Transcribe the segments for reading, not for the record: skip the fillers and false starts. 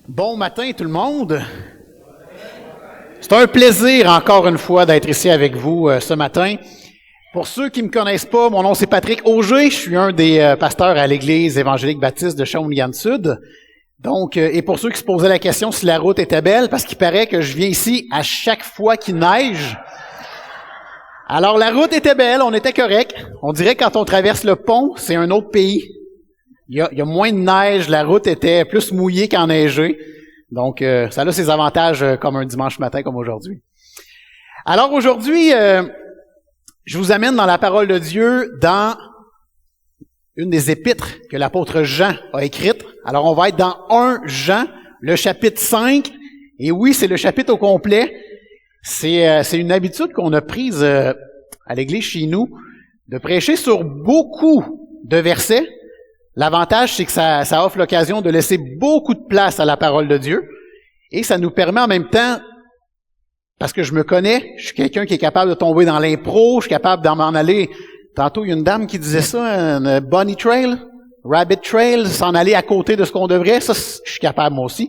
Bon matin tout le monde. C'est un plaisir encore une fois d'être ici avec vous ce matin. Pour ceux qui ne me connaissent pas, mon nom c'est Patrick Auger, je suis un des pasteurs à l'Église évangélique baptiste de Shawinigan-Sud. Donc, et pour ceux qui se posaient la question si la route était belle, parce qu'il paraît que je viens ici à chaque fois qu'il neige. Alors la route était belle, on était correct. On dirait que quand on traverse le pont, c'est un autre pays. Il y a moins de neige, la route était plus mouillée qu'enneigée. Donc, ça a ses avantages comme un dimanche matin comme aujourd'hui. Alors aujourd'hui, je vous amène dans la parole de Dieu dans une des épîtres que l'apôtre Jean a écrites. Alors, on va être dans 1 Jean, le chapitre 5. Et oui, c'est le chapitre au complet. C'est une habitude qu'on a prise à l'Église chez nous, de prêcher sur beaucoup de versets. L'avantage, c'est que ça offre l'occasion de laisser beaucoup de place à la parole de Dieu. Et ça nous permet en même temps, parce que je me connais, je suis quelqu'un qui est capable de tomber dans l'impro, je suis capable d'en m'en aller. Tantôt, il y a une dame qui disait ça, un bunny trail, rabbit trail, s'en aller à côté de ce qu'on devrait. Ça, je suis capable moi aussi.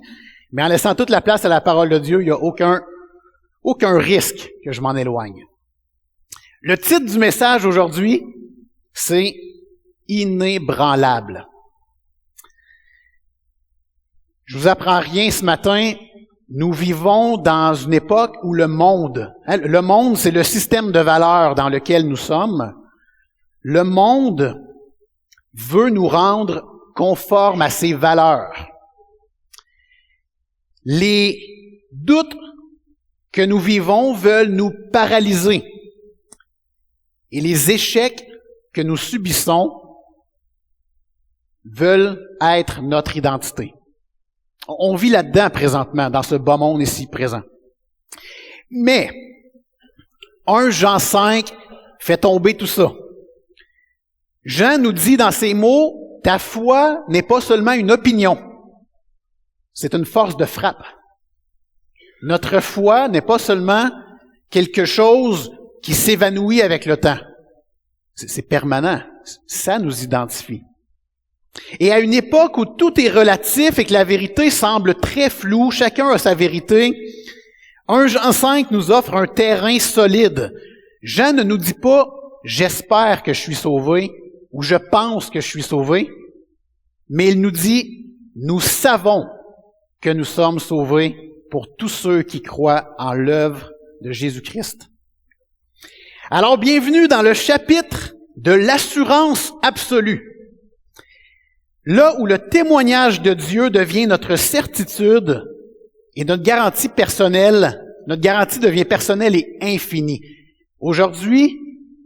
Mais en laissant toute la place à la parole de Dieu, il n'y a aucun risque que je m'en éloigne. Le titre du message aujourd'hui, c'est inébranlable. Je vous apprends rien ce matin. Nous vivons dans une époque où le monde, c'est le système de valeurs dans lequel nous sommes. Le monde veut nous rendre conformes à ses valeurs. Les doutes que nous vivons veulent nous paralyser. Et les échecs que nous subissons veulent être notre identité. On vit là-dedans présentement, dans ce bas monde ici présent. Mais, 1 Jean 5 fait tomber tout ça. Jean nous dit dans ses mots, ta foi n'est pas seulement une opinion, c'est une force de frappe. Notre foi n'est pas seulement quelque chose qui s'évanouit avec le temps. C'est permanent. Ça nous identifie. Et à une époque où tout est relatif et que la vérité semble très floue, chacun a sa vérité, 1 Jean 5 nous offre un terrain solide. Jean ne nous dit pas « j'espère que je suis sauvé » ou « je pense que je suis sauvé », mais il nous dit « nous savons que nous sommes sauvés pour tous ceux qui croient en l'œuvre de Jésus-Christ ». Alors, bienvenue dans le chapitre de l'assurance absolue. Là où le témoignage de Dieu devient notre certitude et notre garantie personnelle, notre garantie devient personnelle et infinie. Aujourd'hui,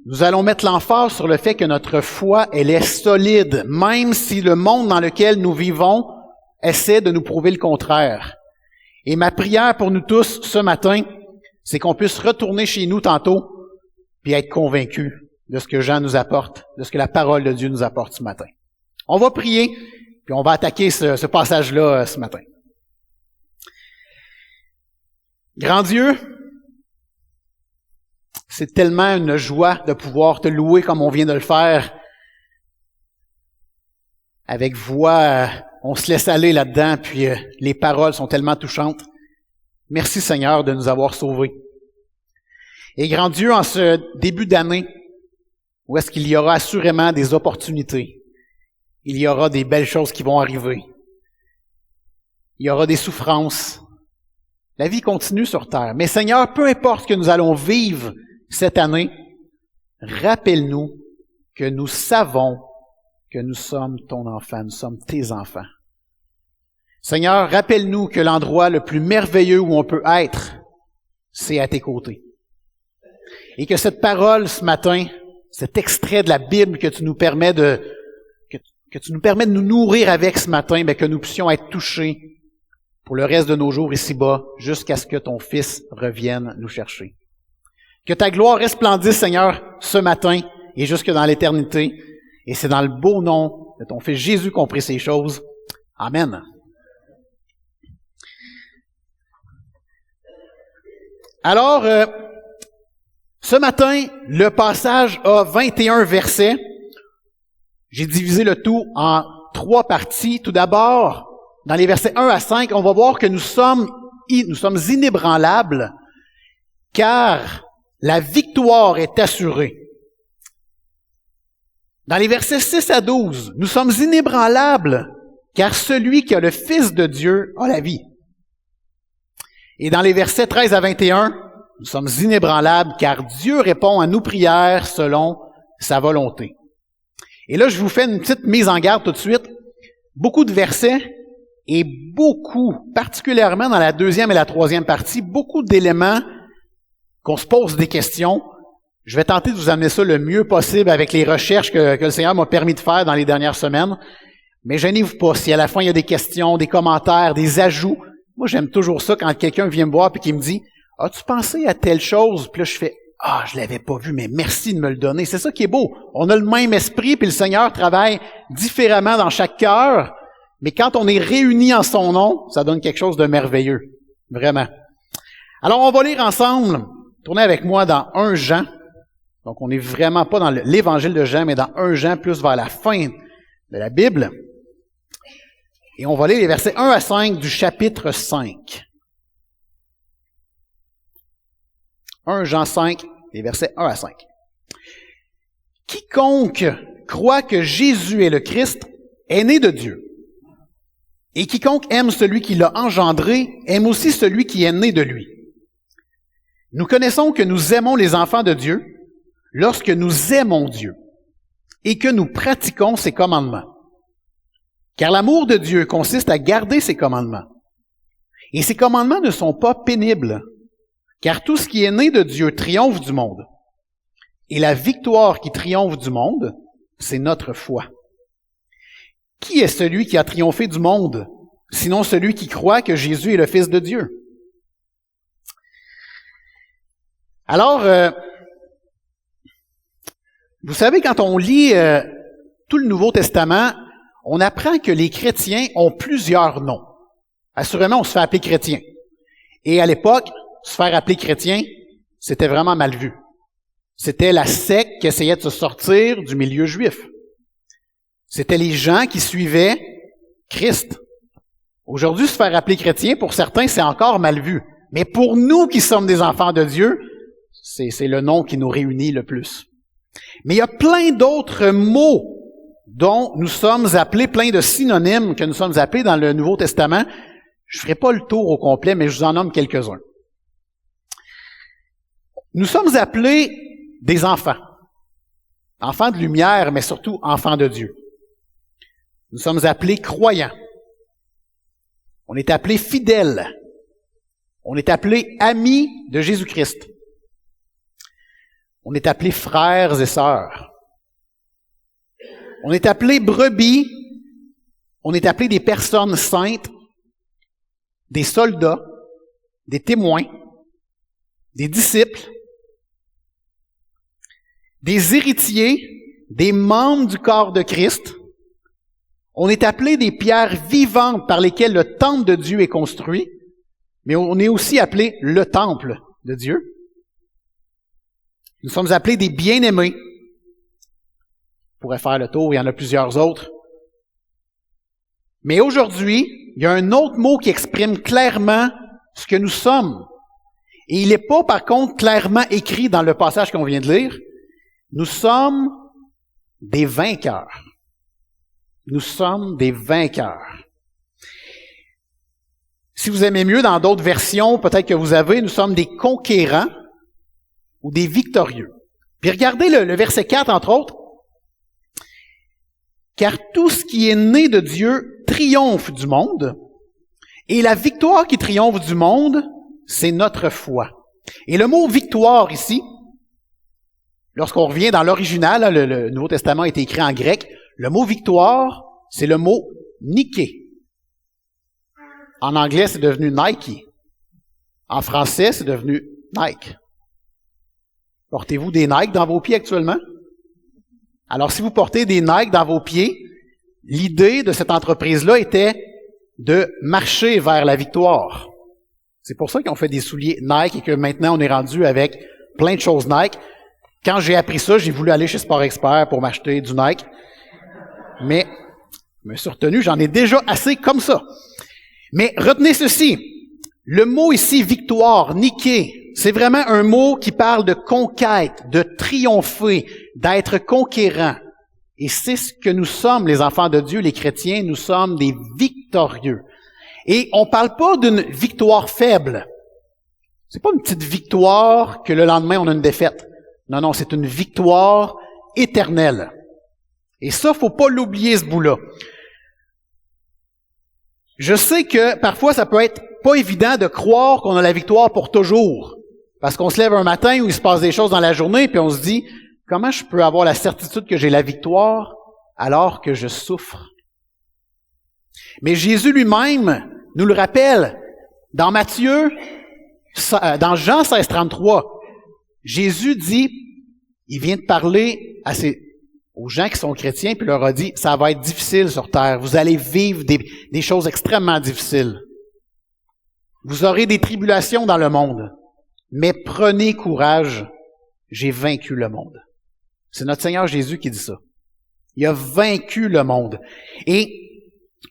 nous allons mettre l'emphase sur le fait que notre foi, elle est solide, même si le monde dans lequel nous vivons essaie de nous prouver le contraire. Et ma prière pour nous tous ce matin, c'est qu'on puisse retourner chez nous tantôt puis être convaincus de ce que Jean nous apporte, de ce que la parole de Dieu nous apporte ce matin. On va prier, puis on va attaquer ce passage-là ce matin. Grand Dieu, c'est tellement une joie de pouvoir te louer comme on vient de le faire. Avec voix, on se laisse aller là-dedans, puis les paroles sont tellement touchantes. Merci Seigneur de nous avoir sauvés. Et grand Dieu, en ce début d'année, où est-ce qu'il y aura assurément des opportunités, il y aura des belles choses qui vont arriver. Il y aura des souffrances. La vie continue sur terre. Mais Seigneur, peu importe ce que nous allons vivre cette année, rappelle-nous que nous savons que nous sommes ton enfant, nous sommes tes enfants. Seigneur, rappelle-nous que l'endroit le plus merveilleux où on peut être, c'est à tes côtés. Et que cette parole ce matin, cet extrait de la Bible que tu nous permets de nous nourrir avec ce matin, que nous puissions être touchés pour le reste de nos jours ici-bas, jusqu'à ce que ton Fils revienne nous chercher. Que ta gloire resplendisse, Seigneur, ce matin et jusque dans l'éternité. Et c'est dans le beau nom de ton Fils Jésus qu'on prie ces choses. Amen. Alors, ce matin, le passage a 21 versets. J'ai divisé le tout en 3 parties. Tout d'abord, dans les versets 1 à 5, on va voir que nous sommes inébranlables, car la victoire est assurée. Dans les versets 6 à 12, nous sommes inébranlables, car celui qui a le Fils de Dieu a la vie. Et dans les versets 13 à 21, nous sommes inébranlables, car Dieu répond à nos prières selon sa volonté. Et là, je vous fais une petite mise en garde tout de suite. Beaucoup de versets et beaucoup, particulièrement dans la 2e et la 3e partie, beaucoup d'éléments qu'on se pose des questions. Je vais tenter de vous amener ça le mieux possible avec les recherches que le Seigneur m'a permis de faire dans les dernières semaines. Mais gênez-vous pas, si à la fin il y a des questions, des commentaires, des ajouts. Moi, j'aime toujours ça quand quelqu'un vient me voir et qui me dit « As-tu pensé à telle chose? » Puis là, je fais « Ah, je l'avais pas vu, mais merci de me le donner. » C'est ça qui est beau. On a le même esprit, puis le Seigneur travaille différemment dans chaque cœur. Mais quand on est réunis en son nom, ça donne quelque chose de merveilleux. Vraiment. Alors, on va lire ensemble. Tournez avec moi dans 1 Jean. Donc, on n'est vraiment pas dans l'évangile de Jean, mais dans 1 Jean, plus vers la fin de la Bible. Et on va lire les versets 1 à 5 du chapitre 5. 1 Jean 5, les versets 1 à 5. Quiconque croit que Jésus est le Christ est né de Dieu. Et quiconque aime celui qui l'a engendré aime aussi celui qui est né de lui. Nous connaissons que nous aimons les enfants de Dieu lorsque nous aimons Dieu et que nous pratiquons ses commandements. Car l'amour de Dieu consiste à garder ses commandements. Et ces commandements ne sont pas pénibles, car tout ce qui est né de Dieu triomphe du monde. Et la victoire qui triomphe du monde, c'est notre foi. Qui est celui qui a triomphé du monde, sinon celui qui croit que Jésus est le Fils de Dieu? Alors, vous savez, quand on lit tout le Nouveau Testament, on apprend que les chrétiens ont plusieurs noms. Assurément, on se fait appeler chrétien. Et à l'époque, se faire appeler chrétien, c'était vraiment mal vu. C'était la secte qui essayait de se sortir du milieu juif. C'était les gens qui suivaient Christ. Aujourd'hui, se faire appeler chrétien, pour certains, c'est encore mal vu. Mais pour nous qui sommes des enfants de Dieu, c'est le nom qui nous réunit le plus. Mais il y a plein d'autres mots dont nous sommes appelés, plein de synonymes que nous sommes appelés dans le Nouveau Testament. Je ne ferai pas le tour au complet, mais je vous en nomme quelques-uns. Nous sommes appelés des enfants. Enfants de lumière, mais surtout enfants de Dieu. Nous sommes appelés croyants. On est appelés fidèles. On est appelés amis de Jésus-Christ. On est appelés frères et sœurs. On est appelés brebis. On est appelés des personnes saintes, des soldats, des témoins, des disciples, des héritiers, des membres du corps de Christ. On est appelés des pierres vivantes par lesquelles le temple de Dieu est construit, mais on est aussi appelés le temple de Dieu. Nous sommes appelés des bien-aimés. On pourrait faire le tour, il y en a plusieurs autres. Mais aujourd'hui, il y a un autre mot qui exprime clairement ce que nous sommes. Et il n'est pas, par contre, clairement écrit dans le passage qu'on vient de lire. Nous sommes des vainqueurs. Nous sommes des vainqueurs. Si vous aimez mieux, dans d'autres versions, peut-être que vous avez, nous sommes des conquérants ou des victorieux. Puis regardez le verset 4, entre autres. Car tout ce qui est né de Dieu triomphe du monde, et la victoire qui triomphe du monde, c'est notre foi. Et le mot victoire ici, lorsqu'on revient dans l'original, le Nouveau Testament a été écrit en grec, le mot victoire, c'est le mot Nike. En anglais, c'est devenu Nike. En français, c'est devenu Nike. Portez-vous des Nike dans vos pieds actuellement? Alors, si vous portez des Nike dans vos pieds, l'idée de cette entreprise-là était de marcher vers la victoire. C'est pour ça qu'ils ont fait des souliers Nike et que maintenant on est rendu avec plein de choses Nike. Quand j'ai appris ça, j'ai voulu aller chez Sport Expert pour m'acheter du Nike. Mais me suis retenu, j'en ai déjà assez comme ça. Mais retenez ceci, le mot ici, victoire, niquer, c'est vraiment un mot qui parle de conquête, de triompher, d'être conquérant. Et c'est ce que nous sommes, les enfants de Dieu, les chrétiens, nous sommes des victorieux. Et on parle pas d'une victoire faible. C'est pas une petite victoire que le lendemain on a une défaite. Non, non, c'est une victoire éternelle. Et ça, faut pas l'oublier, ce bout-là. Je sais que parfois, ça peut être pas évident de croire qu'on a la victoire pour toujours. Parce qu'on se lève un matin où il se passe des choses dans la journée, puis on se dit, comment je peux avoir la certitude que j'ai la victoire alors que je souffre? Mais Jésus lui-même nous le rappelle. Dans Matthieu, dans Jean 16, 33, Jésus dit, il vient de parler aux gens qui sont chrétiens, puis leur a dit, ça va être difficile sur terre. Vous allez vivre des choses extrêmement difficiles. Vous aurez des tribulations dans le monde. Mais prenez courage, j'ai vaincu le monde. C'est notre Seigneur Jésus qui dit ça. Il a vaincu le monde. Et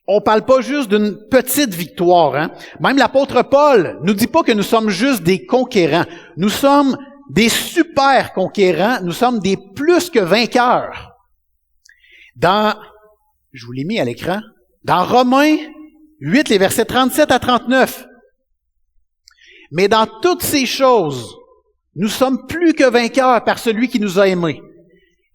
on parle pas juste d'une petite victoire, hein. Même l'apôtre Paul nous dit pas que nous sommes juste des conquérants. Nous sommes des super conquérants. Nous sommes des plus que vainqueurs. Je vous l'ai mis à l'écran, dans Romains 8, les versets 37 à 39. Mais dans toutes ces choses, nous sommes plus que vainqueurs par celui qui nous a aimés.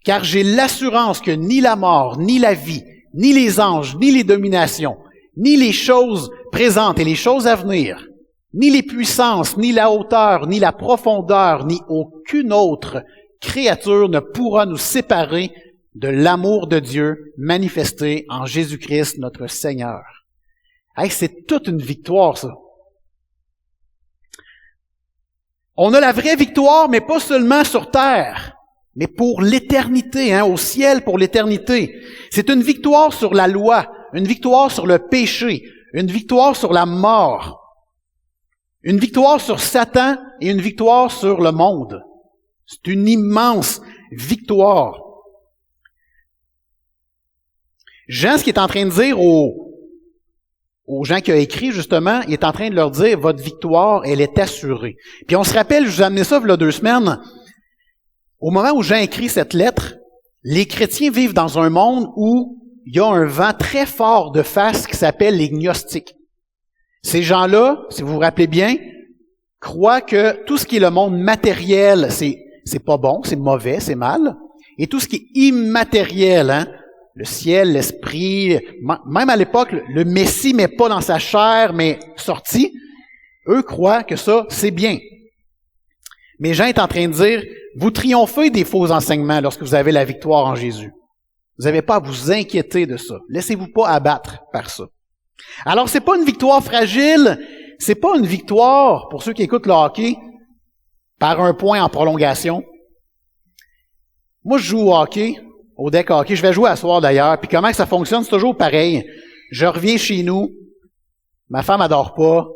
Car j'ai l'assurance que ni la mort, ni la vie, ni les anges, ni les dominations, ni les choses présentes et les choses à venir, ni les puissances, ni la hauteur, ni la profondeur, ni aucune autre créature ne pourra nous séparer de l'amour de Dieu manifesté en Jésus-Christ notre Seigneur. Hey, c'est toute une victoire, ça. On a la vraie victoire, mais pas seulement sur terre, mais pour l'éternité, au ciel pour l'éternité. C'est une victoire sur la loi, une victoire sur le péché, une victoire sur la mort, une victoire sur Satan et une victoire sur le monde. C'est une immense victoire. Jean, ce qu'il est en train de dire aux gens qu'il a écrit, justement, il est en train de leur dire, votre victoire, elle est assurée. Puis on se rappelle, je vous ai amené ça il y a 2 semaines, au moment où Jean écrit cette lettre, les chrétiens vivent dans un monde où il y a un vent très fort de face qui s'appelle les gnostiques. Ces gens-là, si vous vous rappelez bien, croient que tout ce qui est le monde matériel, c'est pas bon, c'est mauvais, c'est mal. Et tout ce qui est immatériel, le ciel, l'esprit, même à l'époque, le Messie, mais pas dans sa chair, mais sorti, eux croient que ça, c'est bien. Mais Jean est en train de dire, vous triomphez des faux enseignements lorsque vous avez la victoire en Jésus. Vous n'avez pas à vous inquiéter de ça. Laissez-vous pas abattre par ça. Alors, c'est pas une victoire fragile, c'est pas une victoire, pour ceux qui écoutent le hockey, par un point en prolongation. Moi, je joue au hockey, au deck hockey. Je vais jouer à soir d'ailleurs. Puis comment ça fonctionne, c'est toujours pareil. Je reviens chez nous, ma femme adore pas,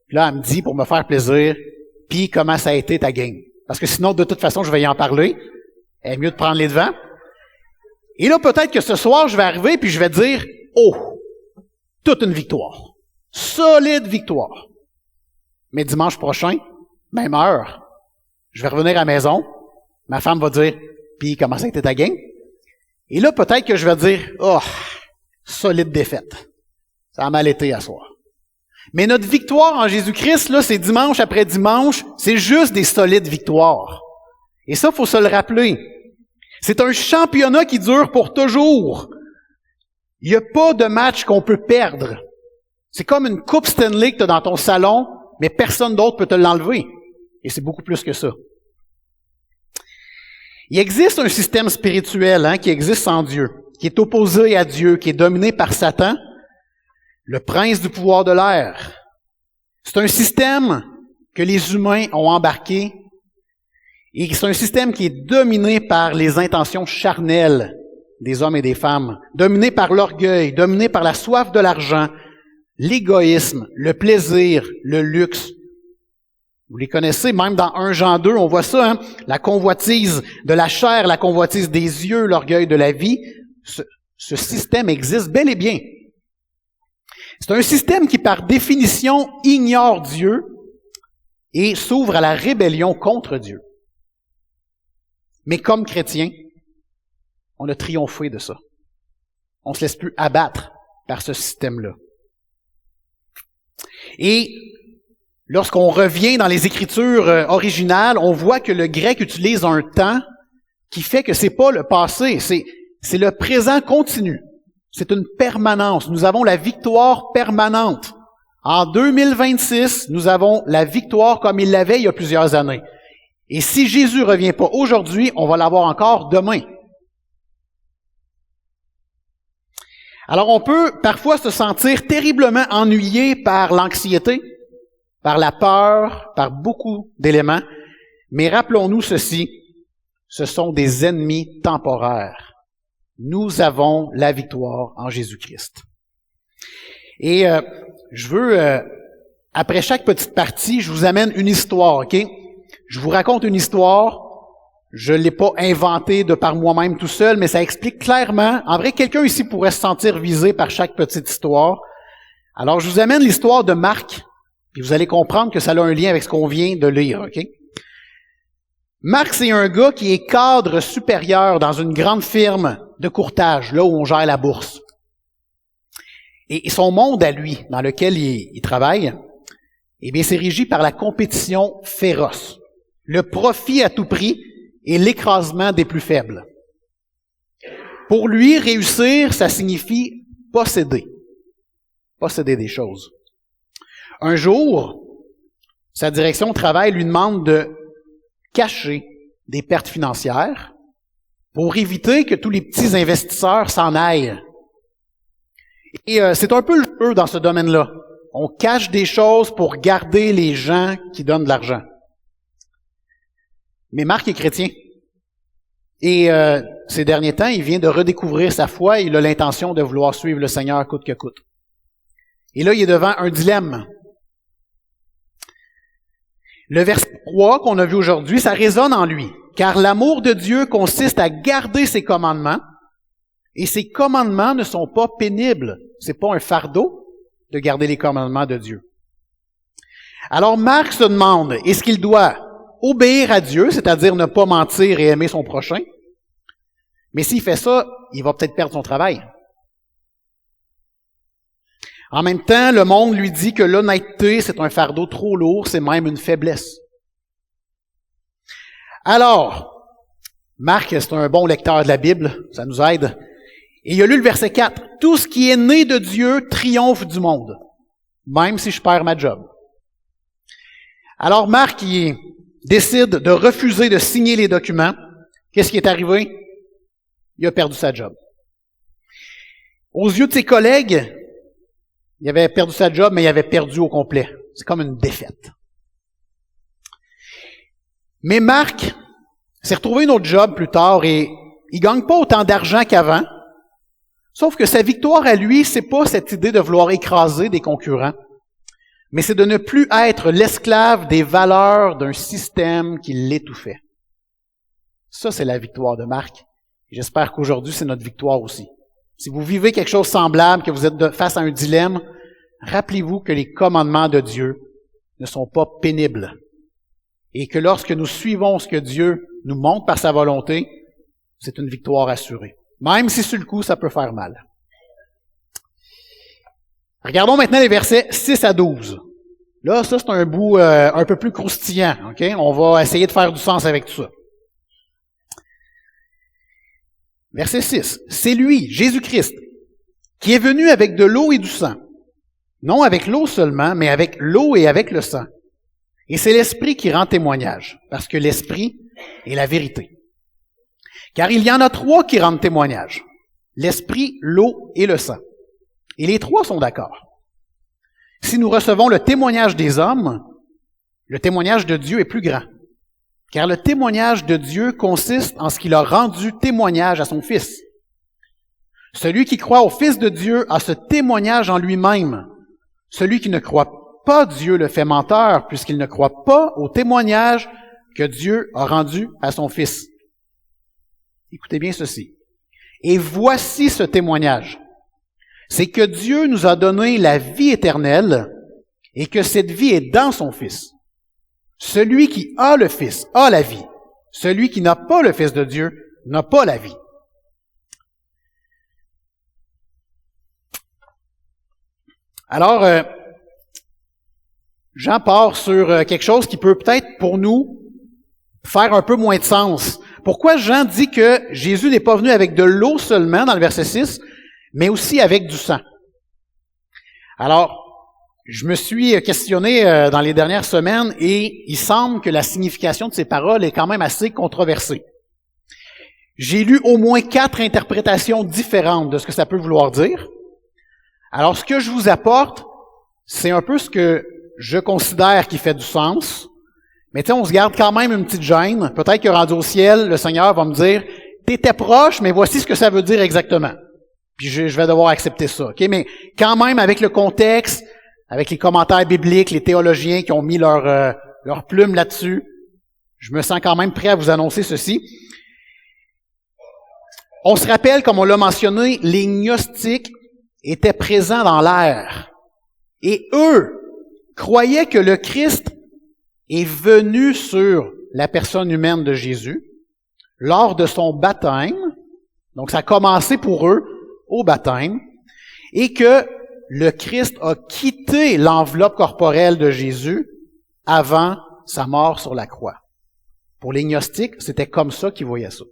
puis là, elle me dit pour me faire plaisir, puis comment ça a été ta game. Parce que sinon, de toute façon, je vais y en parler. Il est mieux de prendre les devants. Et là, peut-être que ce soir, je vais arriver puis je vais dire, oh, toute une victoire. Solide victoire. Mais dimanche prochain, même heure, je vais revenir à la maison. Ma femme va dire, puis comment ça a été ta game? Et là, peut-être que je vais dire, oh, solide défaite. Ça a mal été à soir. Mais notre victoire en Jésus-Christ, là, c'est dimanche après dimanche, c'est juste des solides victoires. Et ça, faut se le rappeler. C'est un championnat qui dure pour toujours. Il n'y a pas de match qu'on peut perdre. C'est comme une coupe Stanley que tu as dans ton salon, mais personne d'autre peut te l'enlever. Et c'est beaucoup plus que ça. Il existe un système spirituel qui existe sans Dieu, qui est opposé à Dieu, qui est dominé par Satan, le prince du pouvoir de l'air. C'est un système que les humains ont embarqué et c'est un système qui est dominé par les intentions charnelles des hommes et des femmes, dominé par l'orgueil, dominé par la soif de l'argent, l'égoïsme, le plaisir, le luxe. Vous les connaissez, même dans 1 Jean 2, on voit ça, la convoitise de la chair, la convoitise des yeux, l'orgueil de la vie. ce système existe bel et bien. C'est un système qui, par définition, ignore Dieu et s'ouvre à la rébellion contre Dieu. Mais comme chrétiens, on a triomphé de ça. On ne se laisse plus abattre par ce système-là. Et lorsqu'on revient dans les Écritures originales, on voit que le grec utilise un temps qui fait que c'est pas le passé, c'est le présent continu. C'est une permanence. Nous avons la victoire permanente. En 2026, nous avons la victoire comme il l'avait il y a plusieurs années. Et si Jésus revient pas aujourd'hui, on va l'avoir encore demain. Alors on peut parfois se sentir terriblement ennuyé par l'anxiété, par la peur, par beaucoup d'éléments. Mais rappelons-nous ceci, ce sont des ennemis temporaires. Nous avons la victoire en Jésus-Christ. Et je veux, après chaque petite partie, je vous amène une histoire, OK? Je vous raconte une histoire. Je ne l'ai pas inventée de par moi-même tout seul, mais ça explique clairement. En vrai, quelqu'un ici pourrait se sentir visé par chaque petite histoire. Alors, je vous amène l'histoire de Marc, puis vous allez comprendre que ça a un lien avec ce qu'on vient de lire, OK? Marc, c'est un gars qui est cadre supérieur dans une grande firme de courtage, là où on gère la bourse. Et son monde à lui, dans lequel il travaille, eh bien, c'est régi par la compétition féroce, le profit à tout prix et l'écrasement des plus faibles. Pour lui, réussir, ça signifie posséder des choses. Un jour, sa direction au travail lui demande de cacher des pertes financières pour éviter que tous les petits investisseurs s'en aillent. Et c'est un peu le jeu dans ce domaine-là. On cache des choses pour garder les gens qui donnent de l'argent. Mais Marc est chrétien. Et ces derniers temps, il vient de redécouvrir sa foi et il a l'intention de vouloir suivre le Seigneur coûte que coûte. Et là, il est devant un dilemme. Le verset 3 qu'on a vu aujourd'hui, ça résonne en lui. Car l'amour de Dieu consiste à garder ses commandements, et ses commandements ne sont pas pénibles. C'est pas un fardeau de garder les commandements de Dieu. Alors Marc se demande, est-ce qu'il doit obéir à Dieu, c'est-à-dire ne pas mentir et aimer son prochain? Mais s'il fait ça, il va peut-être perdre son travail. En même temps, le monde lui dit que l'honnêteté, c'est un fardeau trop lourd, c'est même une faiblesse. Alors, Marc, c'est un bon lecteur de la Bible, ça nous aide. Et il a lu le verset 4. « Tout ce qui est né de Dieu triomphe du monde, même si je perds ma job. » Alors Marc, il décide de refuser de signer les documents. Qu'est-ce qui est arrivé? Il a perdu sa job. Aux yeux de ses collègues, il avait perdu sa job, mais il avait perdu au complet. C'est comme une défaite. Mais Marc s'est retrouvé une autre job plus tard et il gagne pas autant d'argent qu'avant. Sauf que sa victoire à lui, c'est pas cette idée de vouloir écraser des concurrents, mais c'est de ne plus être l'esclave des valeurs d'un système qui l'étouffait. Ça, c'est la victoire de Marc. J'espère qu'aujourd'hui, c'est notre victoire aussi. Si vous vivez quelque chose de semblable, que vous êtes face à un dilemme, rappelez-vous que les commandements de Dieu ne sont pas pénibles. Et que lorsque nous suivons ce que Dieu nous montre par sa volonté, c'est une victoire assurée. Même si sur le coup, ça peut faire mal. Regardons maintenant les versets 6 à 12. Là, ça, c'est un bout un peu plus croustillant. OK? On va essayer de faire du sens avec tout ça. Verset 6. C'est lui, Jésus-Christ, qui est venu avec de l'eau et du sang. Non avec l'eau seulement, mais avec l'eau et avec le sang. Et c'est l'Esprit qui rend témoignage, parce que l'Esprit est la vérité. Car il y en a trois qui rendent témoignage. L'Esprit, l'eau et le sang. Et les trois sont d'accord. Si nous recevons le témoignage des hommes, le témoignage de Dieu est plus grand. Car le témoignage de Dieu consiste en ce qu'il a rendu témoignage à son Fils. Celui qui croit au Fils de Dieu a ce témoignage en lui-même. Celui qui ne croit pas Dieu le fait menteur, puisqu'il ne croit pas au témoignage que Dieu a rendu à son Fils. Écoutez bien ceci. Et voici ce témoignage. C'est que Dieu nous a donné la vie éternelle et que cette vie est dans son Fils. Celui qui a le Fils a la vie. Celui qui n'a pas le Fils de Dieu n'a pas la vie. Alors, Jean part sur quelque chose qui peut peut-être pour nous faire un peu moins de sens. Pourquoi Jean dit que Jésus n'est pas venu avec de l'eau seulement dans le verset 6, mais aussi avec du sang? Alors, je me suis questionné dans les dernières semaines et il semble que la signification de ces paroles est quand même assez controversée. J'ai lu au moins 4 interprétations différentes de ce que ça peut vouloir dire. Alors, ce que je vous apporte, c'est un peu ce que je considère qui fait du sens. Mais tu sais, on se garde quand même une petite gêne. Peut-être que rendu au ciel, le Seigneur va me dire, t'étais proche, mais voici ce que ça veut dire exactement. Puis je vais devoir accepter ça. Ok, mais quand même, avec le contexte, avec les commentaires bibliques, les théologiens qui ont mis leur plume là-dessus, je me sens quand même prêt à vous annoncer ceci. On se rappelle, comme on l'a mentionné, les gnostiques étaient présents dans l'air. Et eux croyaient que le Christ est venu sur la personne humaine de Jésus lors de son baptême. Donc, ça a commencé pour eux au baptême. Et que le Christ a quitté l'enveloppe corporelle de Jésus avant sa mort sur la croix. Pour les gnostiques, c'était comme ça qu'ils voyaient ça.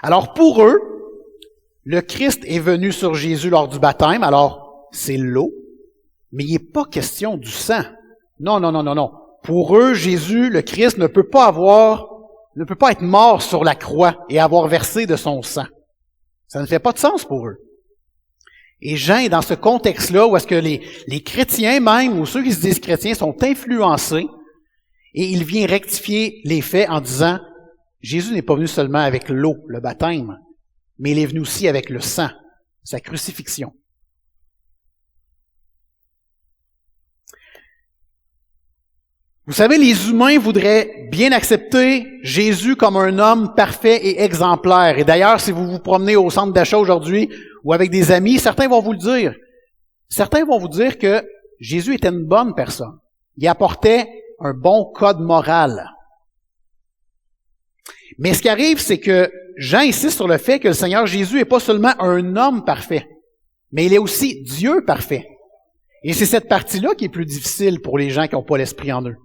Alors, pour eux, le Christ est venu sur Jésus lors du baptême, alors c'est l'eau, mais il n'est pas question du sang. Non. Pour eux, Jésus, le Christ, ne peut pas être mort sur la croix et avoir versé de son sang. Ça ne fait pas de sens pour eux. Et Jean est dans ce contexte-là où est-ce que les chrétiens même, ou ceux qui se disent chrétiens, sont influencés, et il vient rectifier les faits en disant, Jésus n'est pas venu seulement avec l'eau, le baptême, mais il est venu aussi avec le sang, sa crucifixion. Vous savez, les humains voudraient bien accepter Jésus comme un homme parfait et exemplaire. Et d'ailleurs, si vous vous promenez au centre d'achat aujourd'hui ou avec des amis, certains vont vous le dire. Certains vont vous dire que Jésus était une bonne personne. Il apportait un bon code moral. Mais ce qui arrive, c'est que Jean insiste sur le fait que le Seigneur Jésus n'est pas seulement un homme parfait, mais il est aussi Dieu parfait. Et c'est cette partie-là qui est plus difficile pour les gens qui n'ont pas l'Esprit en eux.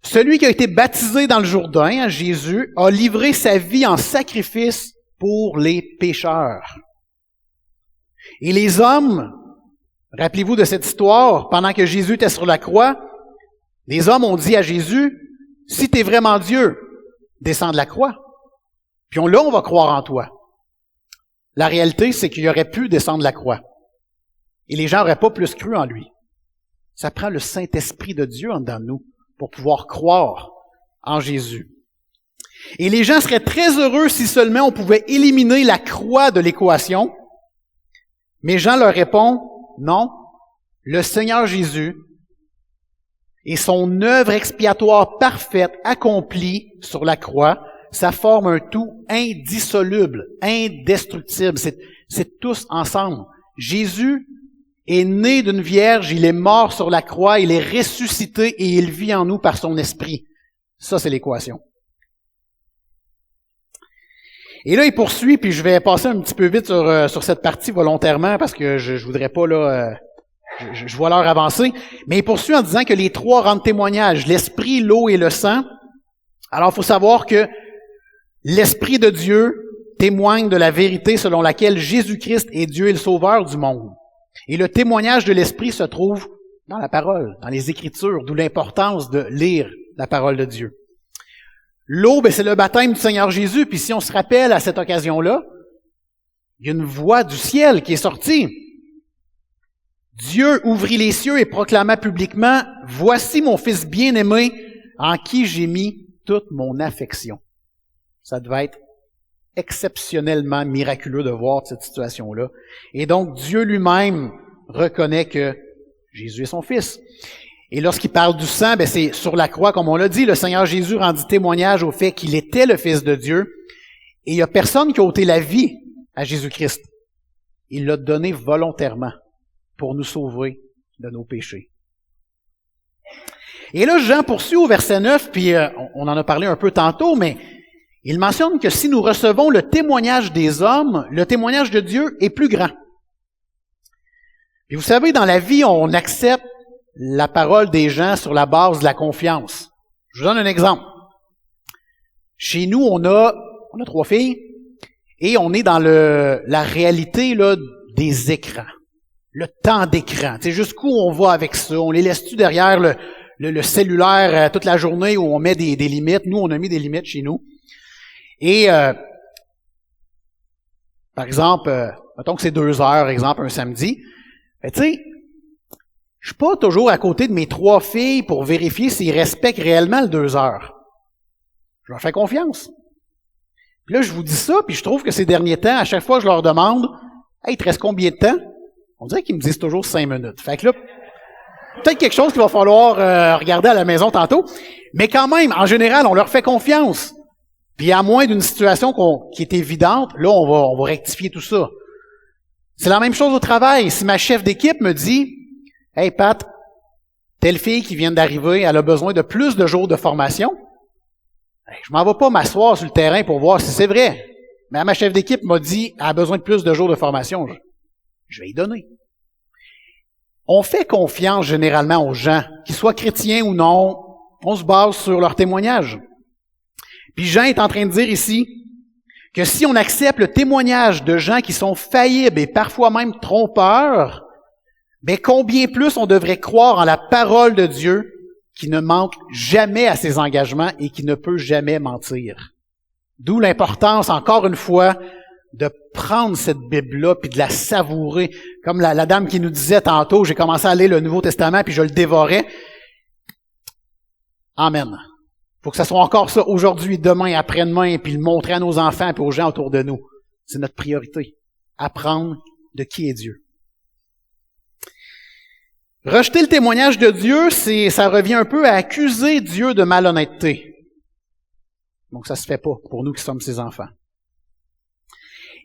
Celui qui a été baptisé dans le Jourdain, Jésus, a livré sa vie en sacrifice pour les pécheurs. Et les hommes, rappelez-vous de cette histoire, pendant que Jésus était sur la croix, les hommes ont dit à Jésus, « Si tu es vraiment Dieu, descends de la croix, puis on va croire en toi. » La réalité, c'est qu'il aurait pu descendre de la croix. Et les gens n'auraient pas plus cru en lui. Ça prend le Saint-Esprit de Dieu en dedans de nous pour pouvoir croire en Jésus. Et les gens seraient très heureux si seulement on pouvait éliminer la croix de l'équation. Mais Jean leur répond, non, le Seigneur Jésus et son œuvre expiatoire parfaite accomplie sur la croix, ça forme un tout indissoluble, indestructible. C'est tous ensemble. Jésus est né d'une vierge, il est mort sur la croix, il est ressuscité et il vit en nous par son esprit. Ça, c'est l'équation. Et là, il poursuit, puis je vais passer un petit peu vite sur cette partie volontairement parce que je voudrais pas, là, je vois l'heure avancer. Mais il poursuit en disant que les trois rendent témoignage, l'esprit, l'eau et le sang. Alors, il faut savoir que l'Esprit de Dieu témoigne de la vérité selon laquelle Jésus-Christ est Dieu et le Sauveur du monde. Et le témoignage de l'Esprit se trouve dans la parole, dans les Écritures, d'où l'importance de lire la parole de Dieu. L'eau, c'est le baptême du Seigneur Jésus, puis si on se rappelle à cette occasion-là, il y a une voix du ciel qui est sortie. Dieu ouvrit les cieux et proclama publiquement, « Voici mon Fils bien-aimé, en qui j'ai mis toute mon affection. » Ça devait être exceptionnellement miraculeux de voir cette situation-là. Et donc, Dieu lui-même reconnaît que Jésus est son Fils. Et lorsqu'il parle du sang, c'est sur la croix, comme on l'a dit, le Seigneur Jésus rendit témoignage au fait qu'il était le Fils de Dieu. Et il n'y a personne qui a ôté la vie à Jésus-Christ. Il l'a donné volontairement pour nous sauver de nos péchés. Et là, Jean poursuit au verset 9, puis on en a parlé un peu tantôt, mais il mentionne que si nous recevons le témoignage des hommes, le témoignage de Dieu est plus grand. Et vous savez, dans la vie, on accepte la parole des gens sur la base de la confiance. Je vous donne un exemple. Chez nous, on a 3 filles, et on est dans la réalité là, des écrans. Le temps d'écran. Tu sais, jusqu'où on va avec ça? On les laisse-tu derrière le cellulaire toute la journée où on met des limites? Nous, on a mis des limites chez nous. Et, par exemple, mettons que c'est 2 heures, exemple, un samedi. Tu sais, je suis pas toujours à côté de mes 3 filles pour vérifier s'ils respectent réellement le 2 heures. Je leur fais confiance. Puis là, je vous dis ça, puis je trouve que ces derniers temps, à chaque fois que je leur demande « Hey, il te reste combien de temps? » On dirait qu'ils me disent toujours 5 minutes. Fait que là, peut-être quelque chose qu'il va falloir regarder à la maison tantôt. Mais quand même, en général, on leur fait confiance. Puis à moins d'une situation qui est évidente, là, on va rectifier tout ça. C'est la même chose au travail. Si ma chef d'équipe me dit « Hey Pat, telle fille qui vient d'arriver, elle a besoin de plus de jours de formation. » Je m'en vais pas m'asseoir sur le terrain pour voir si c'est vrai. Mais ma chef d'équipe m'a dit « Elle a besoin de plus de jours de formation. » Je vais y donner. On fait confiance généralement aux gens, qu'ils soient chrétiens ou non, on se base sur leur témoignage. Puis Jean est en train de dire ici que si on accepte le témoignage de gens qui sont faillibles et parfois même trompeurs, combien plus on devrait croire en la parole de Dieu qui ne manque jamais à ses engagements et qui ne peut jamais mentir. D'où l'importance, encore une fois, de prendre cette Bible-là puis de la savourer. Comme la dame qui nous disait tantôt, j'ai commencé à lire le Nouveau Testament puis je le dévorais. Amen. Faut que ça soit encore ça aujourd'hui, demain, après-demain, puis le montrer à nos enfants et aux gens autour de nous. C'est notre priorité. Apprendre de qui est Dieu. Rejeter le témoignage de Dieu, ça revient un peu à accuser Dieu de malhonnêteté. Donc ça se fait pas pour nous qui sommes ses enfants.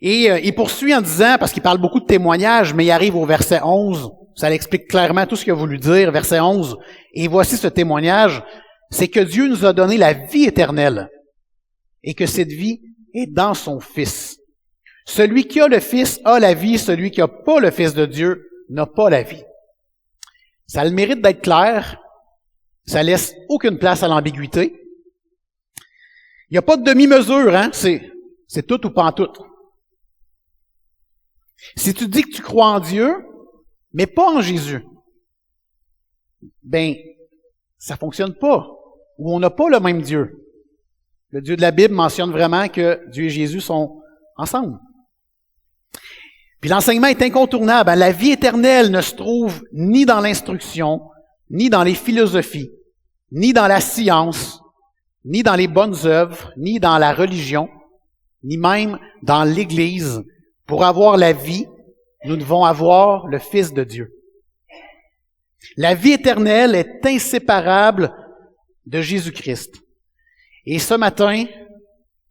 Et il poursuit en disant, parce qu'il parle beaucoup de témoignages, mais il arrive au verset 11, ça l'explique clairement tout ce qu'il a voulu dire, verset 11, et voici ce témoignage, c'est que Dieu nous a donné la vie éternelle, et que cette vie est dans son Fils. Celui qui a le Fils a la vie, celui qui n'a pas le Fils de Dieu n'a pas la vie. Ça a le mérite d'être clair, ça laisse aucune place à l'ambiguïté. Il n'y a pas de demi-mesure, hein? C'est tout ou pas en tout. Si tu dis que tu crois en Dieu, mais pas en Jésus, ça fonctionne pas. Ou on n'a pas le même Dieu. Le Dieu de la Bible mentionne vraiment que Dieu et Jésus sont ensemble. Puis l'enseignement est incontournable. La vie éternelle ne se trouve ni dans l'instruction, ni dans les philosophies, ni dans la science, ni dans les bonnes œuvres, ni dans la religion, ni même dans l'Église. Pour avoir la vie, nous devons avoir le Fils de Dieu. La vie éternelle est inséparable de Jésus-Christ. Et ce matin,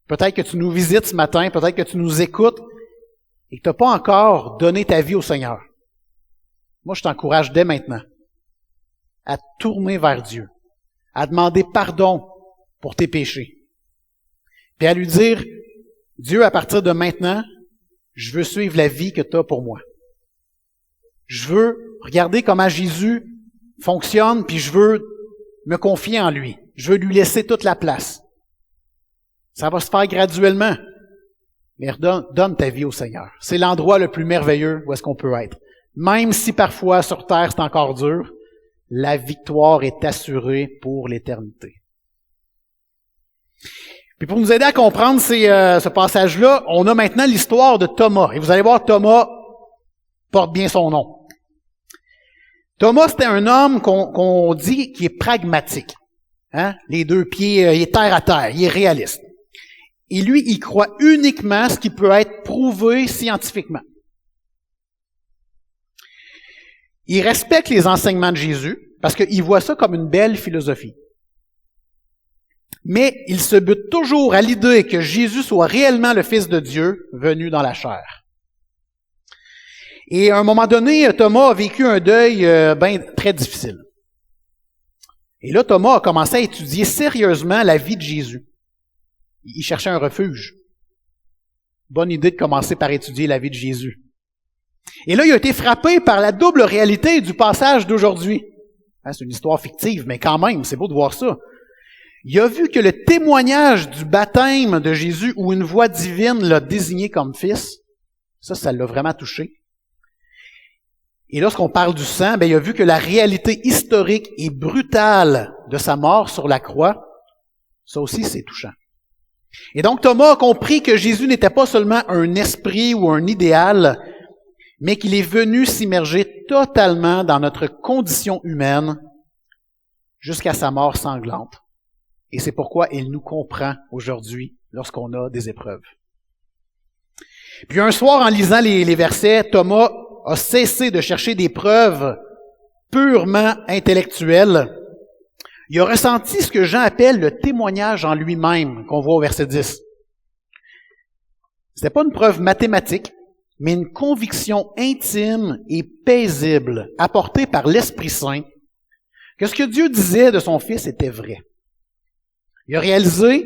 peut-être que tu nous visites ce matin, peut-être que tu nous écoutes et que tu n'as pas encore donné ta vie au Seigneur. Moi, je t'encourage dès maintenant à tourner vers Dieu, à demander pardon pour tes péchés, puis à lui dire, Dieu, à partir de maintenant, je veux suivre la vie que tu as pour moi. Je veux regarder comment Jésus fonctionne, puis je veux me confier en lui. Je veux lui laisser toute la place. Ça va se faire graduellement. Mais donne ta vie au Seigneur. C'est l'endroit le plus merveilleux où est-ce qu'on peut être. Même si parfois sur terre c'est encore dur, la victoire est assurée pour l'éternité. Puis pour nous aider à comprendre ce passage-là, on a maintenant l'histoire de Thomas. Et vous allez voir, Thomas porte bien son nom. Thomas, c'était un homme qu'on dit qui est pragmatique. Hein? Les 2 pieds, il est terre à terre, il est réaliste. Et lui, il croit uniquement ce qui peut être prouvé scientifiquement. Il respecte les enseignements de Jésus, parce qu'il voit ça comme une belle philosophie. Mais il se bute toujours à l'idée que Jésus soit réellement le Fils de Dieu venu dans la chair. Et à un moment donné, Thomas a vécu un deuil très difficile. Et là, Thomas a commencé à étudier sérieusement la vie de Jésus. Il cherchait un refuge. Bonne idée de commencer par étudier la vie de Jésus. Et là, il a été frappé par la double réalité du passage d'aujourd'hui. C'est une histoire fictive, mais quand même, c'est beau de voir ça. Il a vu que le témoignage du baptême de Jésus, où une voix divine l'a désigné comme fils, ça l'a vraiment touché. Et lorsqu'on parle du sang, il a vu que la réalité historique et brutale de sa mort sur la croix, ça aussi c'est touchant. Et donc Thomas a compris que Jésus n'était pas seulement un esprit ou un idéal, mais qu'il est venu s'immerger totalement dans notre condition humaine jusqu'à sa mort sanglante. Et c'est pourquoi il nous comprend aujourd'hui lorsqu'on a des épreuves. Puis un soir, en lisant les versets, Thomas a cessé de chercher des preuves purement intellectuelles. Il a ressenti ce que Jean appelle le témoignage en lui-même, qu'on voit au verset 10. C'était pas une preuve mathématique, mais une conviction intime et paisible apportée par l'Esprit Saint que ce que Dieu disait de son Fils était vrai. Il a réalisé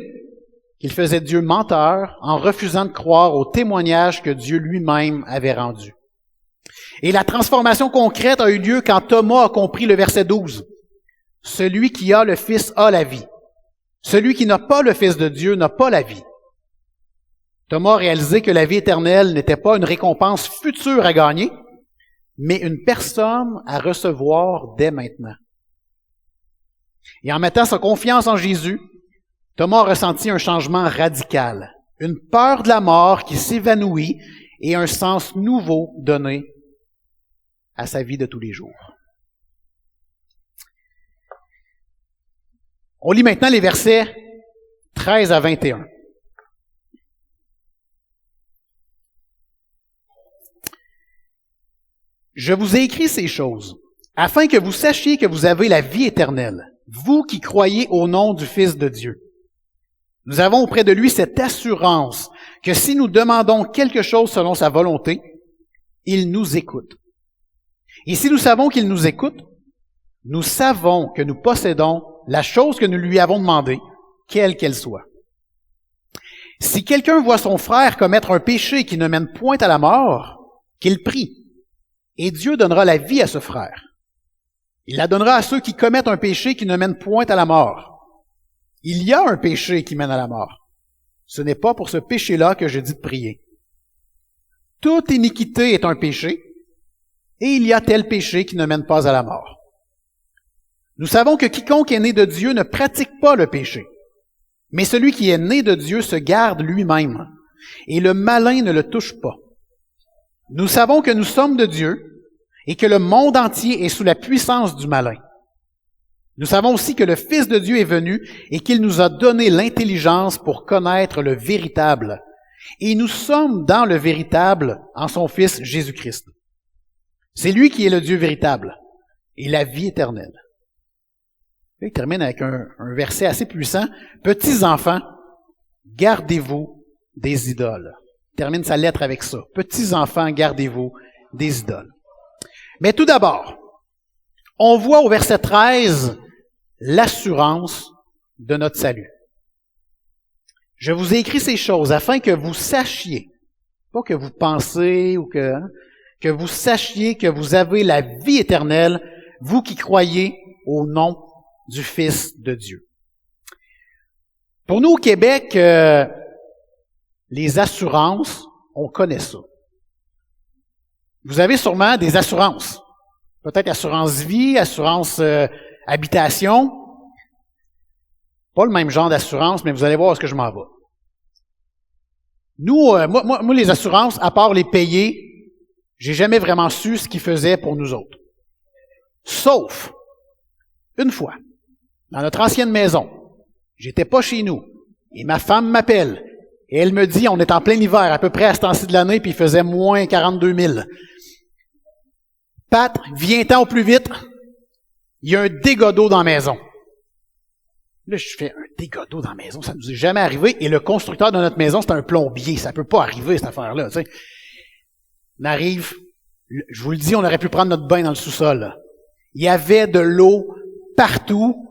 qu'il faisait Dieu menteur en refusant de croire au témoignage que Dieu lui-même avait rendu. Et la transformation concrète a eu lieu quand Thomas a compris le verset 12. Celui qui a le Fils a la vie. Celui qui n'a pas le Fils de Dieu n'a pas la vie. Thomas a réalisé que la vie éternelle n'était pas une récompense future à gagner, mais une personne à recevoir dès maintenant. Et en mettant sa confiance en Jésus, Thomas a ressenti un changement radical, une peur de la mort qui s'évanouit et un sens nouveau donné à sa vie de tous les jours. On lit maintenant les versets 13 à 21. Je vous ai écrit ces choses, afin que vous sachiez que vous avez la vie éternelle, vous qui croyez au nom du Fils de Dieu. Nous avons auprès de lui cette assurance que si nous demandons quelque chose selon sa volonté, il nous écoute. Et si nous savons qu'il nous écoute, nous savons que nous possédons la chose que nous lui avons demandée, quelle qu'elle soit. Si quelqu'un voit son frère commettre un péché qui ne mène point à la mort, qu'il prie, et Dieu donnera la vie à ce frère. Il la donnera à ceux qui commettent un péché qui ne mène point à la mort. Il y a un péché qui mène à la mort. Ce n'est pas pour ce péché-là que je dis de prier. Toute iniquité est un péché, et il y a tel péché qui ne mène pas à la mort. Nous savons que quiconque est né de Dieu ne pratique pas le péché, mais celui qui est né de Dieu se garde lui-même, et le malin ne le touche pas. Nous savons que nous sommes de Dieu, et que le monde entier est sous la puissance du malin. Nous savons aussi que le Fils de Dieu est venu et qu'il nous a donné l'intelligence pour connaître le véritable. Et nous sommes dans le véritable en son Fils Jésus-Christ. C'est lui qui est le Dieu véritable et la vie éternelle. Il termine avec un verset assez puissant. Petits enfants, gardez-vous des idoles. Il termine sa lettre avec ça. Petits enfants, gardez-vous des idoles. Mais tout d'abord, on voit au verset 13 l'assurance de notre salut. Je vous ai écrit ces choses afin que vous sachiez, pas que vous pensez ou que vous sachiez que vous avez la vie éternelle, vous qui croyez au nom du Fils de Dieu. Pour nous au Québec, les assurances, on connaît ça. Vous avez sûrement des assurances. Peut-être assurance vie, assurance habitation. Pas le même genre d'assurance, mais vous allez voir où est-ce que je m'en vais. Nous, moi, les assurances, à part les payer, j'ai jamais vraiment su ce qu'ils faisaient pour nous autres. Sauf, une fois, dans notre ancienne maison, j'étais pas chez nous, et ma femme m'appelle, et elle me dit, on est en plein hiver, à peu près à ce temps-ci de l'année, puis il faisait moins 42 000. Pat, viens-t'en au plus vite. il y a un dégât d'eau dans la maison. Là, je fais un dégât d'eau dans la maison, ça ne nous est jamais arrivé. Et le constructeur de notre maison, c'est un plombier. Ça peut pas arriver, cette affaire-là. Tu sais. On arrive, je vous le dis, on aurait pu prendre notre bain dans le sous-sol. Là. Il y avait de l'eau partout.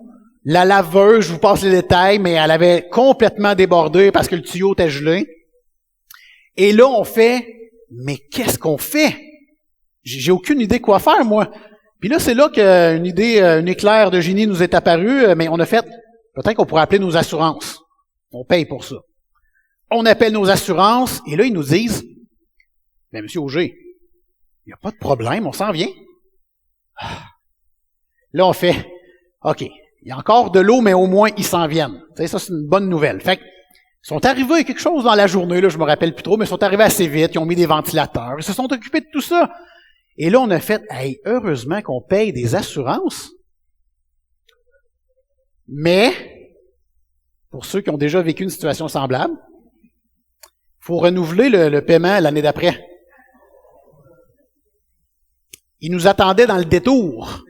La laveuse, je vous passe les détails, mais elle avait complètement débordé parce que le tuyau était gelé. Et là, on fait, mais qu'est-ce qu'on fait? J'ai aucune idée quoi faire, moi. Puis là, c'est là qu'une idée, un éclair de génie nous est apparu, mais on a fait, peut-être qu'on pourrait appeler nos assurances. On paye pour ça. On appelle nos assurances, et là, ils nous disent, mais monsieur Auger, il n'y a pas de problème, on s'en vient. Là, on fait, OK, il y a encore de l'eau, mais au moins, ils s'en viennent. Tu sais, ça, c'est une bonne nouvelle. Fait que, ils sont arrivés quelque chose dans la journée, là, je me rappelle plus trop, mais ils sont arrivés assez vite, ils ont mis des ventilateurs, ils se sont occupés de tout ça. Et là, on a fait, hey, heureusement qu'on paye des assurances. Mais, pour ceux qui ont déjà vécu une situation semblable, il faut renouveler le paiement l'année d'après. Ils nous attendaient dans le détour.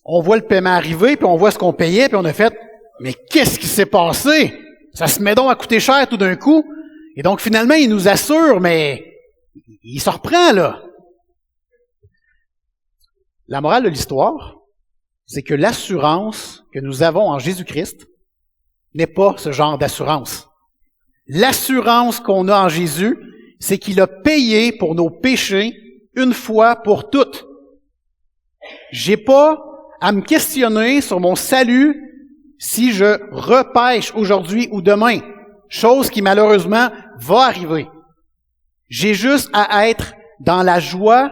On voit le paiement arriver, puis on voit ce qu'on payait, puis on a fait, mais qu'est-ce qui s'est passé? Ça se met donc à coûter cher tout d'un coup. Et donc, finalement, ils nous assurent, mais il se reprend, là. La morale de l'histoire, c'est que l'assurance que nous avons en Jésus-Christ n'est pas ce genre d'assurance. L'assurance qu'on a en Jésus, c'est qu'il a payé pour nos péchés une fois pour toutes. J'ai pas à me questionner sur mon salut si je repêche aujourd'hui ou demain, chose qui malheureusement va arriver. J'ai juste à être dans la joie,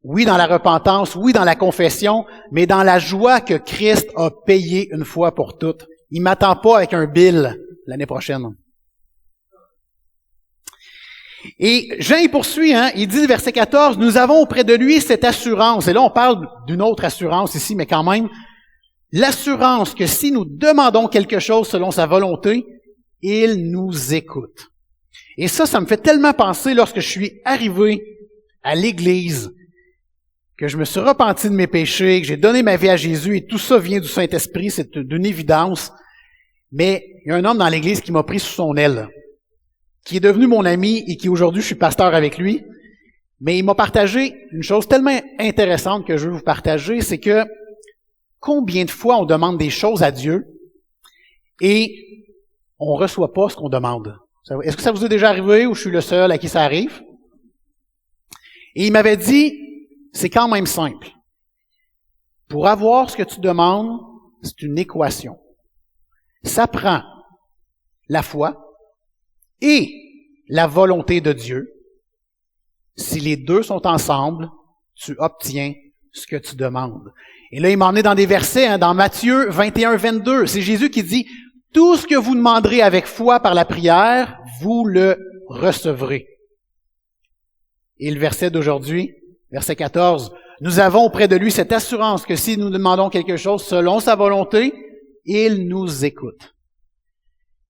oui, dans la repentance, oui, dans la confession, mais dans la joie que Christ a payé une fois pour toutes. Il m'attend pas avec un bill l'année prochaine. Et Jean, il poursuit, il dit, verset 14, « Nous avons auprès de lui cette assurance. » Et là, on parle d'une autre assurance ici, mais quand même, l'assurance que si nous demandons quelque chose selon sa volonté, il nous écoute. Et ça me fait tellement penser lorsque je suis arrivé à l'Église, que je me suis repenti de mes péchés, que j'ai donné ma vie à Jésus, et tout ça vient du Saint-Esprit, c'est d'une évidence. Mais il y a un homme dans l'Église qui m'a pris sous son aile, qui est devenu mon ami et qui aujourd'hui, je suis pasteur avec lui. Mais il m'a partagé une chose tellement intéressante que je veux vous partager, c'est que combien de fois on demande des choses à Dieu et on ne reçoit pas ce qu'on demande? Est-ce que ça vous est déjà arrivé ou je suis le seul à qui ça arrive? Et il m'avait dit, c'est quand même simple. Pour avoir ce que tu demandes, c'est une équation. Ça prend la foi et la volonté de Dieu. Si les deux sont ensemble, tu obtiens ce que tu demandes. Et là, il m'en est dans des versets, dans Matthieu 21, 22. C'est Jésus qui dit, « Tout ce que vous demanderez avec foi par la prière, vous le recevrez. » Et le verset d'aujourd'hui, verset 14, « Nous avons auprès de lui cette assurance que si nous demandons quelque chose selon sa volonté, il nous écoute. »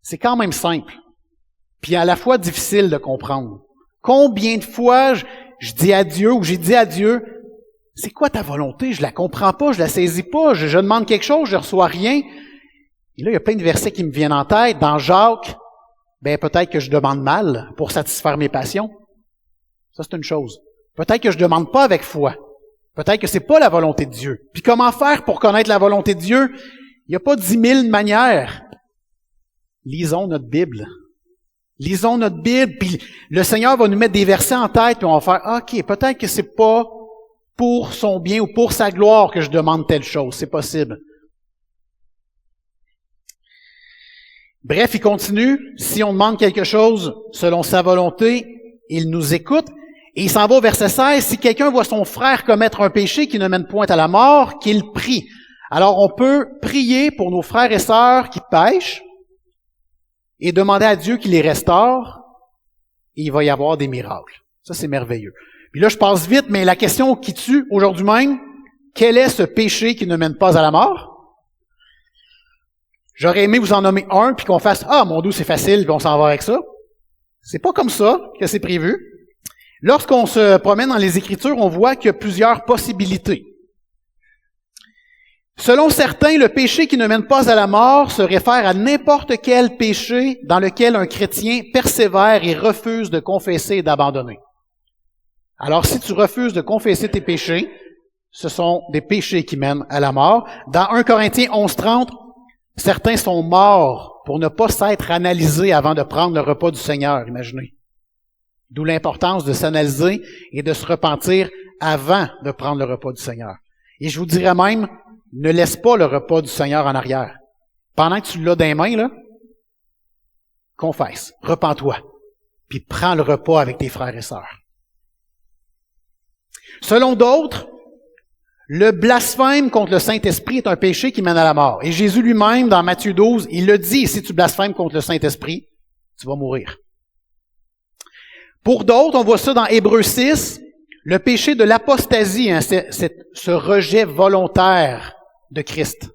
C'est quand même simple, puis à la fois difficile de comprendre. Combien de fois je dis à Dieu, ou j'ai dit à Dieu, « C'est quoi ta volonté? Je la comprends pas, je la saisis pas, je demande quelque chose, je reçois rien. » Et là, il y a plein de versets qui me viennent en tête. Dans Jacques, peut-être que je demande mal pour satisfaire mes passions. Ça, c'est une chose. Peut-être que je demande pas avec foi. Peut-être que c'est pas la volonté de Dieu. Puis comment faire pour connaître la volonté de Dieu? Il n'y a pas 10 000 manières. Lisons notre Bible. Lisons notre Bible, puis le Seigneur va nous mettre des versets en tête, puis on va faire, OK, peut-être que c'est pas pour son bien ou pour sa gloire que je demande telle chose. C'est possible. Bref, il continue. Si on demande quelque chose selon sa volonté, il nous écoute. Et il s'en va au verset 16. Si quelqu'un voit son frère commettre un péché qui ne mène point à la mort, qu'il prie. Alors, on peut prier pour nos frères et sœurs qui pêchent et demander à Dieu qu'il les restaure. Et il va y avoir des miracles. Ça, c'est merveilleux. Puis là, je passe vite, mais la question qui tue aujourd'hui même, quel est ce péché qui ne mène pas à la mort? J'aurais aimé vous en nommer un, puis qu'on fasse « Ah, mon Dieu, c'est facile, puis on s'en va avec ça. » C'est pas comme ça que c'est prévu. Lorsqu'on se promène dans les Écritures, on voit qu'il y a plusieurs possibilités. Selon certains, le péché qui ne mène pas à la mort se réfère à n'importe quel péché dans lequel un chrétien persévère et refuse de confesser et d'abandonner. Alors, si tu refuses de confesser tes péchés, ce sont des péchés qui mènent à la mort. Dans 1 Corinthiens 11:30, certains sont morts pour ne pas s'être analysés avant de prendre le repas du Seigneur, imaginez. D'où l'importance de s'analyser et de se repentir avant de prendre le repas du Seigneur. Et je vous dirais même, ne laisse pas le repas du Seigneur en arrière. Pendant que tu l'as dans les mains, là, confesse, repens-toi, puis prends le repas avec tes frères et sœurs. Selon d'autres, le blasphème contre le Saint-Esprit est un péché qui mène à la mort. Et Jésus lui-même, dans Matthieu 12, il le dit, si tu blasphèmes contre le Saint-Esprit, tu vas mourir. Pour d'autres, on voit ça dans Hébreux 6, le péché de l'apostasie, c'est ce rejet volontaire de Christ.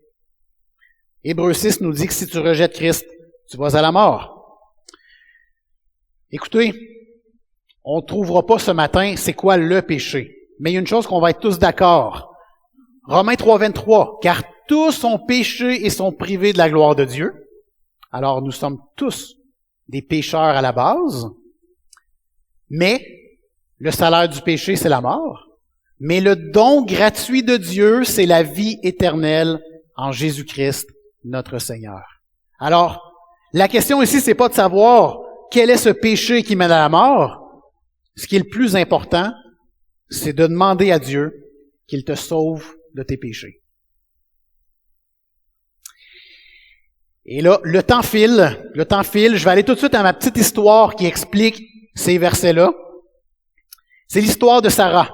Hébreux 6 nous dit que si tu rejettes Christ, tu vas à la mort. Écoutez, on ne trouvera pas ce matin c'est quoi le péché. Mais il y a une chose qu'on va être tous d'accord. Romains 3:23, car tous ont péché et sont privés de la gloire de Dieu. Alors nous sommes tous des pécheurs à la base, mais le salaire du péché, c'est la mort. Mais le don gratuit de Dieu, c'est la vie éternelle en Jésus-Christ, notre Seigneur. Alors, la question ici, c'est pas de savoir quel est ce péché qui mène à la mort. Ce qui est le plus important, c'est de demander à Dieu qu'il te sauve de tes péchés. Et là, le temps file. Je vais aller tout de suite à ma petite histoire qui explique ces versets-là. C'est l'histoire de Sarah.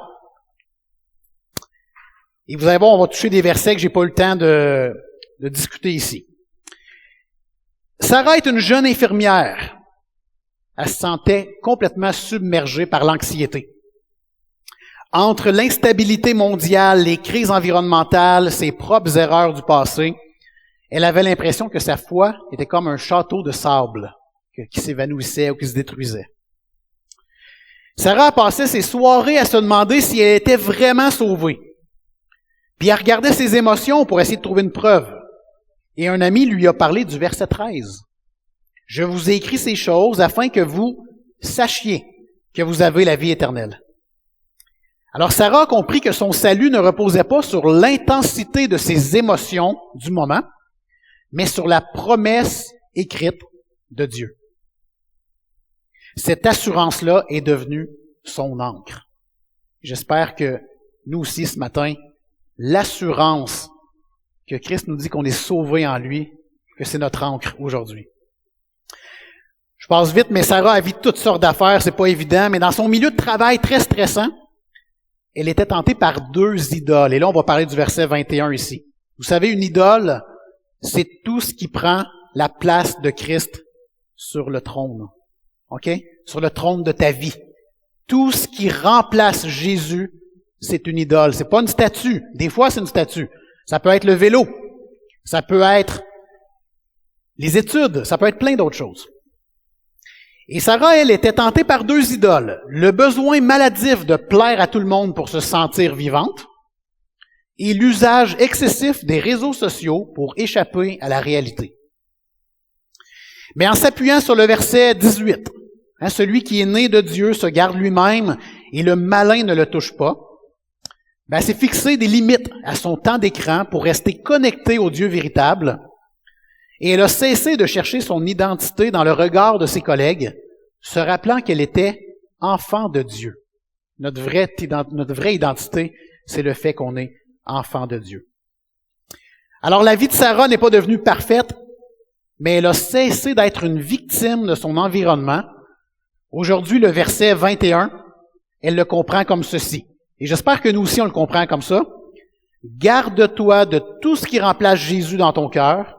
Et vous allez voir, on va toucher des versets que j'ai pas eu le temps de discuter ici. Sarah est une jeune infirmière. Elle se sentait complètement submergée par l'anxiété. Entre l'instabilité mondiale, les crises environnementales, ses propres erreurs du passé, elle avait l'impression que sa foi était comme un château de sable qui s'évanouissait ou qui se détruisait. Sarah a passé ses soirées à se demander si elle était vraiment sauvée. Puis elle regardait ses émotions pour essayer de trouver une preuve. Et un ami lui a parlé du verset 13. « Je vous ai écrit ces choses afin que vous sachiez que vous avez la vie éternelle. » Alors Sarah a compris que son salut ne reposait pas sur l'intensité de ses émotions du moment, mais sur la promesse écrite de Dieu. Cette assurance-là est devenue son ancre. J'espère que nous aussi ce matin, l'assurance que Christ nous dit qu'on est sauvé en lui, que c'est notre ancre aujourd'hui. Je passe vite, mais Sarah a vécu toutes sortes d'affaires, c'est pas évident, mais dans son milieu de travail très stressant, elle était tentée par 2 idoles. Et là, on va parler du verset 21 ici. Vous savez, une idole, c'est tout ce qui prend la place de Christ sur le trône. OK? Sur le trône de ta vie. Tout ce qui remplace Jésus, c'est une idole. C'est pas une statue. Des fois, c'est une statue. Ça peut être le vélo. Ça peut être les études. Ça peut être plein d'autres choses. Et Sarah, elle, était tentée par 2 idoles. Le besoin maladif de plaire à tout le monde pour se sentir vivante et l'usage excessif des réseaux sociaux pour échapper à la réalité. Mais en s'appuyant sur le verset 18, celui qui est né de Dieu se garde lui-même et le malin ne le touche pas, elle s'est fixé des limites à son temps d'écran pour rester connecté au Dieu véritable. Et elle a cessé de chercher son identité dans le regard de ses collègues, se rappelant qu'elle était enfant de Dieu. Notre vraie identité, c'est le fait qu'on est enfant de Dieu. Alors la vie de Sarah n'est pas devenue parfaite, mais elle a cessé d'être une victime de son environnement. Aujourd'hui, le verset 21, elle le comprend comme ceci. Et j'espère que nous aussi on le comprend comme ça. Garde-toi de tout ce qui remplace Jésus dans ton cœur,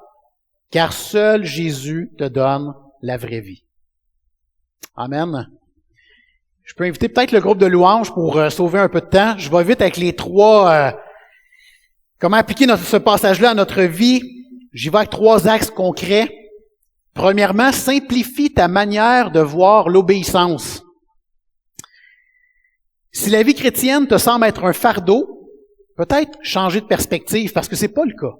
car seul Jésus te donne la vraie vie. Amen. Je peux inviter peut-être le groupe de louanges pour sauver un peu de temps. Je vais vite avec les 3... comment appliquer ce passage-là à notre vie? J'y vais avec 3 axes concrets. Premièrement, simplifie ta manière de voir l'obéissance. Si la vie chrétienne te semble être un fardeau, peut-être changer de perspective parce que c'est pas le cas.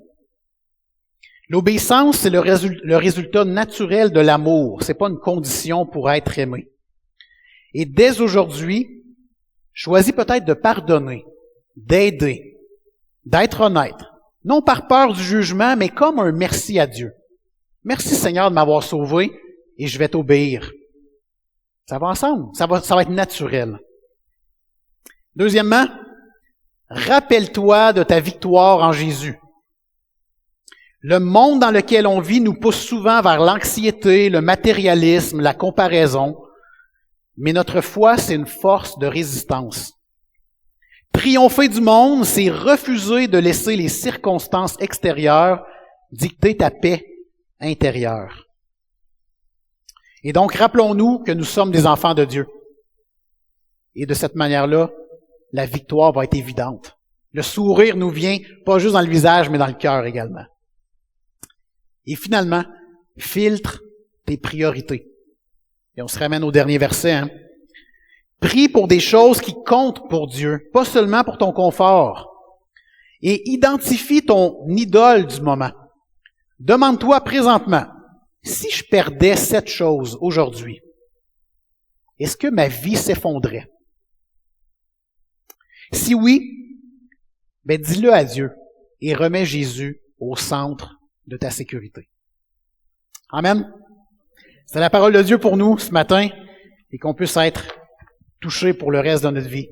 L'obéissance, c'est le résultat naturel de l'amour. C'est pas une condition pour être aimé. Et dès aujourd'hui, choisis peut-être de pardonner, d'aider, d'être honnête. Non par peur du jugement, mais comme un merci à Dieu. Merci Seigneur de m'avoir sauvé et je vais t'obéir. Ça va ensemble. Ça va être naturel. Deuxièmement, rappelle-toi de ta victoire en Jésus. Le monde dans lequel on vit nous pousse souvent vers l'anxiété, le matérialisme, la comparaison, mais notre foi, c'est une force de résistance. Triompher du monde, c'est refuser de laisser les circonstances extérieures dicter ta paix intérieure. Et donc, rappelons-nous que nous sommes des enfants de Dieu. Et de cette manière-là, la victoire va être évidente. Le sourire nous vient pas juste dans le visage, mais dans le cœur également. Et finalement, filtre tes priorités. Et on se ramène au dernier verset. Prie pour des choses qui comptent pour Dieu, pas seulement pour ton confort. Et identifie ton idole du moment. Demande-toi présentement, si je perdais cette chose aujourd'hui, est-ce que ma vie s'effondrait? Si oui, dis-le à Dieu et remets Jésus au centre de ta sécurité. Amen. C'est la parole de Dieu pour nous ce matin et qu'on puisse être touchés pour le reste de notre vie.